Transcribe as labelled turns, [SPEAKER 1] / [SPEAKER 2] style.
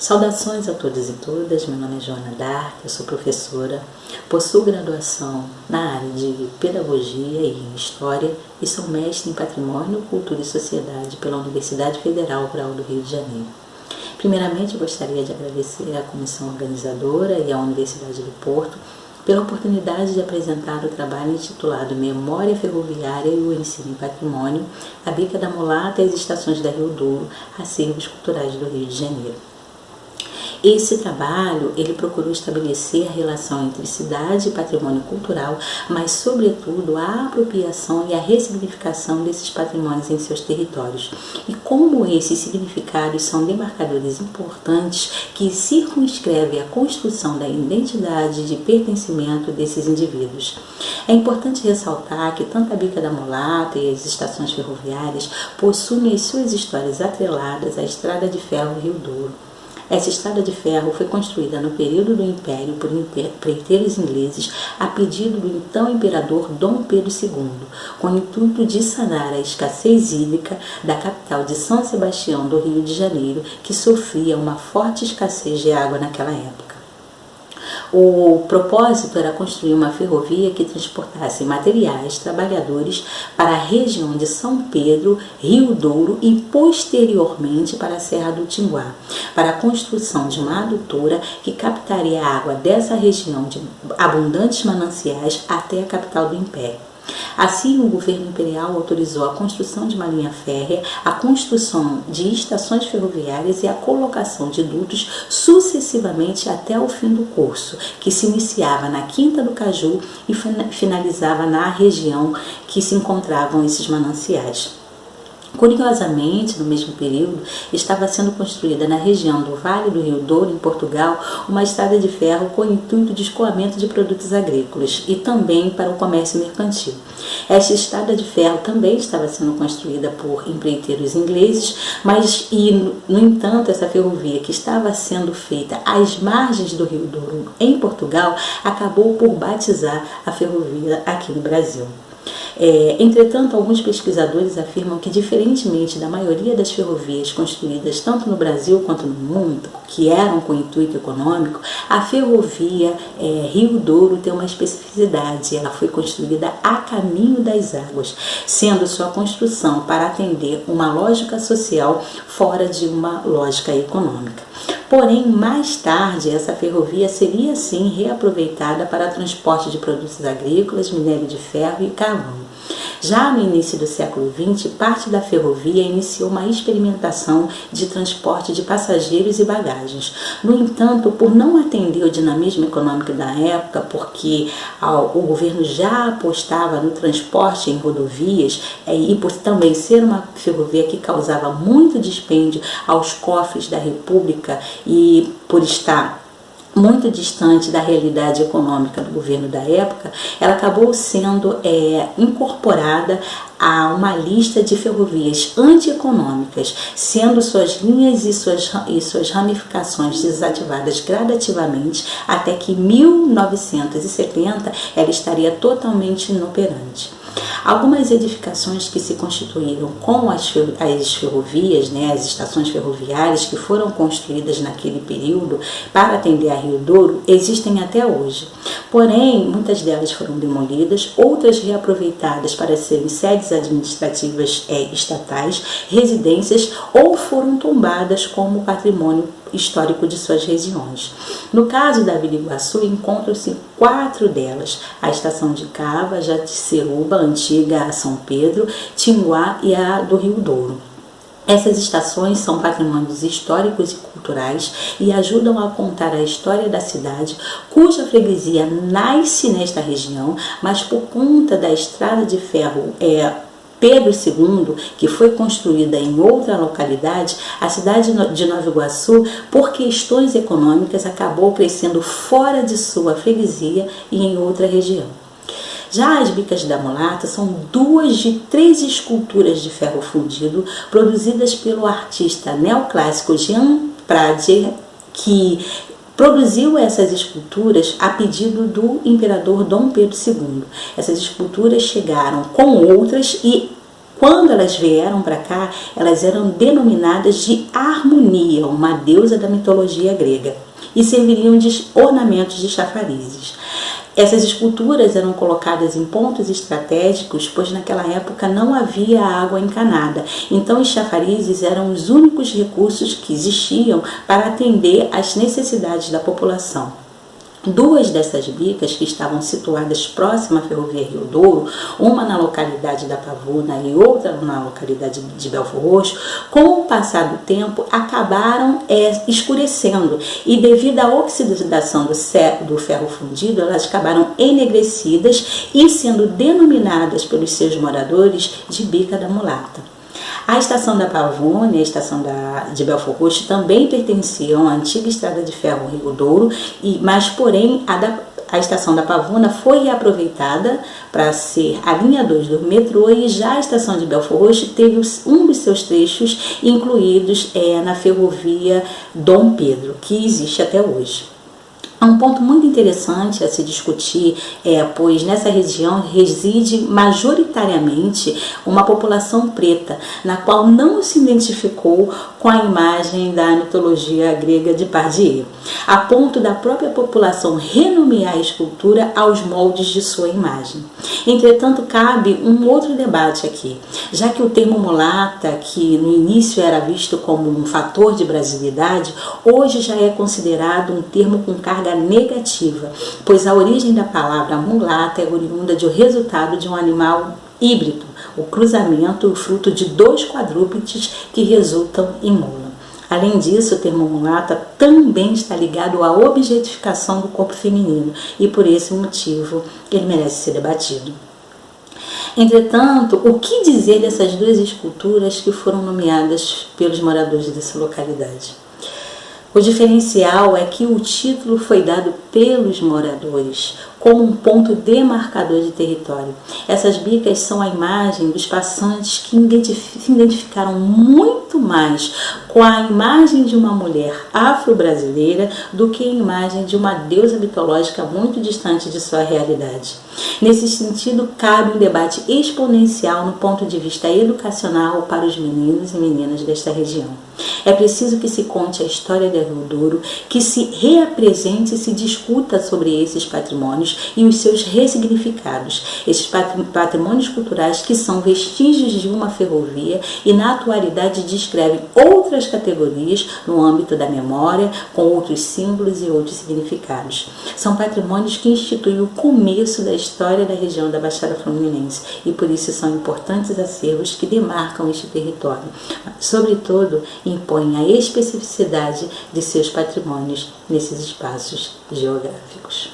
[SPEAKER 1] Saudações a todos e todas, meu nome é Joana Dark, eu sou professora, possuo graduação na área de Pedagogia e em História e sou mestre em Patrimônio, Cultura e Sociedade pela Universidade Federal Rural do Rio de Janeiro. Primeiramente, eu gostaria de agradecer à comissão organizadora e à Universidade do Porto pela oportunidade de apresentar o trabalho intitulado Memória Ferroviária e o Ensino em Patrimônio, a Bica da Mulata e as Estações da Rio Douro, acervos culturais do Rio de Janeiro. Esse trabalho, ele procurou estabelecer a relação entre cidade e patrimônio cultural, mas, sobretudo, a apropriação e a ressignificação desses patrimônios em seus territórios. E como esses significados são demarcadores importantes que circunscrevem a construção da identidade de pertencimento desses indivíduos. É importante ressaltar que tanto a Bica da Mulata e as estações ferroviárias possuem as suas histórias atreladas à Estrada de Ferro Rio Douro. Essa estrada de ferro foi construída no período do Império por empreiteiros ingleses a pedido do então imperador Dom Pedro II, com o intuito de sanar a escassez hídrica da capital de São Sebastião do Rio de Janeiro, que sofria uma forte escassez de água naquela época. O propósito era construir uma ferrovia que transportasse materiais, trabalhadores para a região de São Pedro, Rio Douro e posteriormente para a Serra do Tinguá, para a construção de uma adutora que captaria a água dessa região de abundantes mananciais até a capital do Império. Assim, o governo imperial autorizou a construção de uma linha férrea, a construção de estações ferroviárias e a colocação de dutos sucessivamente até o fim do curso, que se iniciava na Quinta do Caju e finalizava na região que se encontravam esses mananciais. Curiosamente, no mesmo período, estava sendo construída na região do Vale do Rio Douro, em Portugal, uma estrada de ferro com o intuito de escoamento de produtos agrícolas e também para o comércio mercantil. Esta estrada de ferro também estava sendo construída por empreiteiros ingleses, no entanto, essa ferrovia que estava sendo feita às margens do Rio Douro, em Portugal, acabou por batizar a ferrovia aqui no Brasil. Entretanto, alguns pesquisadores afirmam que, diferentemente da maioria das ferrovias construídas tanto no Brasil quanto no mundo, que eram com intuito econômico, a ferrovia Rio Douro tem uma especificidade. Ela foi construída a caminho das águas, sendo sua construção para atender uma lógica social fora de uma lógica econômica. Porém, mais tarde, essa ferrovia seria, sim, reaproveitada para transporte de produtos agrícolas, minério de ferro e carvão. Já no início do século XX, parte da ferrovia iniciou uma experimentação de transporte de passageiros e bagagens. No entanto, por não atender o dinamismo econômico da época, porque o governo já apostava no transporte em rodovias e por também ser uma ferrovia que causava muito dispêndio aos cofres da República e por estar muito distante da realidade econômica do governo da época, ela acabou sendo incorporada a uma lista de ferrovias antieconômicas, sendo suas linhas e suas ramificações desativadas gradativamente, até que em 1970 ela estaria totalmente inoperante. Algumas edificações que se constituíram com as ferrovias, as estações ferroviárias que foram construídas naquele período para atender a Rio Douro, existem até hoje. Porém, muitas delas foram demolidas, outras reaproveitadas para serem sedes administrativas estatais, residências ou foram tombadas como patrimônio histórico de suas regiões. No caso da Vila Iguaçu, encontram-se 4 delas: a Estação de Cava, Jaticeruba, antiga São Pedro, Tinguá e a do Rio Douro. Essas estações são patrimônios históricos e culturais e ajudam a contar a história da cidade, cuja freguesia nasce nesta região, mas por conta da estrada de ferro Pedro II, que foi construída em outra localidade, a cidade de Nova Iguaçu, por questões econômicas, acabou crescendo fora de sua freguesia e em outra região. Já as Bicas da Mulata são 2 de 3 esculturas de ferro fundido produzidas pelo artista neoclássico Jean Pradier, que produziu essas esculturas a pedido do imperador Dom Pedro II. Essas esculturas chegaram com outras e Quando elas vieram para cá, elas eram denominadas de Harmonia, uma deusa da mitologia grega, e serviriam de ornamentos de chafarizes. Essas esculturas eram colocadas em pontos estratégicos, pois naquela época não havia água encanada. Então os chafarizes eram os únicos recursos que existiam para atender às necessidades da população. Duas dessas bicas, que estavam situadas próximas à ferrovia Rio Douro, uma na localidade da Pavuna e outra na localidade de Belfor Roxo, com o passar do tempo acabaram escurecendo, e devido à oxidação do ferro fundido, elas acabaram enegrecidas e sendo denominadas pelos seus moradores de Bica da Mulata. A estação da Pavuna e a estação de Belfor Roxo também pertenciam à antiga estrada de ferro Rio Douro, mas porém a estação da Pavuna foi reaproveitada para ser a linha 2 do metrô, e já a estação de Belfor Roxo teve um dos seus trechos incluídos na ferrovia Dom Pedro, que existe até hoje. Há um ponto muito interessante a se discutir, pois nessa região reside majoritariamente uma população preta, na qual não se identificou com a imagem da mitologia grega de Pardieu, a ponto da própria população renomear a escultura aos moldes de sua imagem. Entretanto, cabe um outro debate aqui, já que o termo mulata, que no início era visto como um fator de brasilidade, hoje já é considerado um termo com carga negativa, pois a origem da palavra mulata é oriunda do resultado de um animal híbrido, o cruzamento, o fruto de dois quadrúpedes que resultam em mula. Além disso, o termo mulata também está ligado à objetificação do corpo feminino, e por esse motivo ele merece ser debatido. Entretanto, o que dizer dessas duas esculturas que foram nomeadas pelos moradores dessa localidade? O diferencial é que o título foi dado pelos moradores, como um ponto demarcador de território. Essas bicas são a imagem dos passantes que se identificaram muito mais com a imagem de uma mulher afro-brasileira do que a imagem de uma deusa mitológica muito distante de sua realidade. Nesse sentido, cabe um debate exponencial no ponto de vista educacional para os meninos e meninas desta região. É preciso que se conte a história de Rio Douro, que se reapresente e se discuta sobre esses patrimônios e os seus ressignificados, esses patrimônios culturais que são vestígios de uma ferrovia e na atualidade descrevem outras categorias no âmbito da memória, com outros símbolos e outros significados. São patrimônios que instituem o começo da história da região da Baixada Fluminense, e por isso são importantes acervos que demarcam este território. Sobretudo, impõem a especificidade de seus patrimônios nesses espaços geográficos.